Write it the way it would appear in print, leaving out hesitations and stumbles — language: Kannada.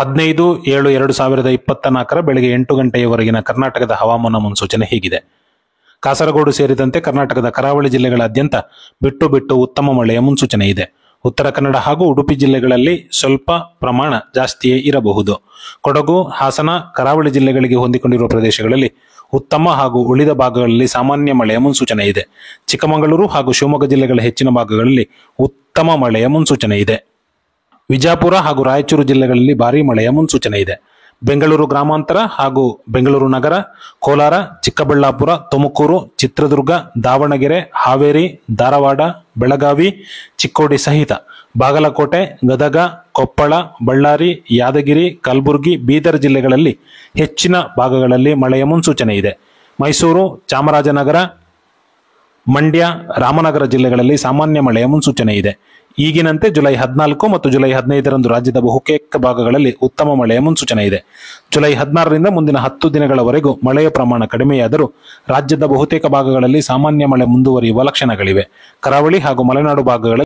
15/7/2024 ಬೆಳಗ್ಗೆ 8 ಗಂಟೆಯವರೆಗಿನ ಕರ್ನಾಟಕದ ಹವಾಮಾನ ಮುನ್ಸೂಚನೆ ಹೀಗಿದೆ. ಕಾಸರಗೋಡು ಸೇರಿದಂತೆ ಕರ್ನಾಟಕದ ಕರಾವಳಿ ಜಿಲ್ಲೆಗಳಾದ್ಯಂತ ಬಿಟ್ಟು ಬಿಟ್ಟು ಉತ್ತಮ ಮಳೆಯ ಮುನ್ಸೂಚನೆ ಇದೆ. ಉತ್ತರ ಕನ್ನಡ ಹಾಗೂ ಉಡುಪಿ ಜಿಲ್ಲೆಗಳಲ್ಲಿ ಸ್ವಲ್ಪ ಪ್ರಮಾಣ ಜಾಸ್ತಿಯೇ ಇರಬಹುದು. ಕೊಡಗು, ಹಾಸನ, ಕರಾವಳಿ ಜಿಲ್ಲೆಗಳಿಗೆ ಹೊಂದಿಕೊಂಡಿರುವ ಪ್ರದೇಶಗಳಲ್ಲಿ ಉತ್ತಮ ಹಾಗೂ ಉಳಿದ ಭಾಗಗಳಲ್ಲಿ ಸಾಮಾನ್ಯ ಮಳೆಯ ಮುನ್ಸೂಚನೆ ಇದೆ. ಚಿಕ್ಕಮಗಳೂರು ಹಾಗೂ ಶಿವಮೊಗ್ಗ ಜಿಲ್ಲೆಗಳ ಹೆಚ್ಚಿನ ಭಾಗಗಳಲ್ಲಿ ಉತ್ತಮ ಮಳೆಯ ಮುನ್ಸೂಚನೆ ಇದೆ. ವಿಜಯಪುರ ಹಾಗೂ ರಾಯಚೂರು ಜಿಲ್ಲೆಗಳಲ್ಲಿ ಭಾರೀ ಮಳೆಯ ಮುನ್ಸೂಚನೆ ಇದೆ. ಬೆಂಗಳೂರು ಗ್ರಾಮಾಂತರ ಹಾಗೂ ಬೆಂಗಳೂರು ನಗರ, ಕೋಲಾರ, ಚಿಕ್ಕಬಳ್ಳಾಪುರ, ತುಮಕೂರು, ಚಿತ್ರದುರ್ಗ, ದಾವಣಗೆರೆ, ಹಾವೇರಿ, ಧಾರವಾಡ, ಬೆಳಗಾವಿ, ಚಿಕ್ಕೋಡಿ ಸಹಿತ ಬಾಗಲಕೋಟೆ, ಗದಗ, ಕೊಪ್ಪಳ, ಬಳ್ಳಾರಿ, ಯಾದಗಿರಿ, ಕಲಬುರಗಿ, ಬೀದರ್ ಜಿಲ್ಲೆಗಳಲ್ಲಿ ಹೆಚ್ಚಿನ ಭಾಗಗಳಲ್ಲಿ ಮಳೆಯ ಮುನ್ಸೂಚನೆ ಇದೆ. ಮೈಸೂರು, ಚಾಮರಾಜನಗರ, ಮಂಡ್ಯ, ರಾಮನಗರ ಜಿಲ್ಲೆಗಳಲ್ಲಿ ಸಾಮಾನ್ಯ ಮಳೆಯ ಮುನ್ಸೂಚನೆ ಇದೆ. ಈಗಿನಂತೆ ಜುಲೈ 14 ಮತ್ತು ಜುಲೈ 15ರಂದು ರಾಜ್ಯದ ಬಹುತೇಕ ಭಾಗಗಳಲ್ಲಿ ಉತ್ತಮ ಮಳೆಯ ಮುನ್ಸೂಚನೆ ಇದೆ. ಜುಲೈ 16ರಿಂದ ಮುಂದಿನ 10 ದಿನಗಳವರೆಗೂ ಮಳೆಯ ಪ್ರಮಾಣ ಕಡಿಮೆಯಾದರೂ ರಾಜ್ಯದ ಬಹುತೇಕ ಭಾಗಗಳಲ್ಲಿ ಸಾಮಾನ್ಯ ಮಳೆ ಮುಂದುವರಿಯುವ ಲಕ್ಷಣಗಳಿವೆ. ಕರಾವಳಿ ಹಾಗೂ ಮಲೆನಾಡು ಭಾಗಗಳಲ್ಲಿ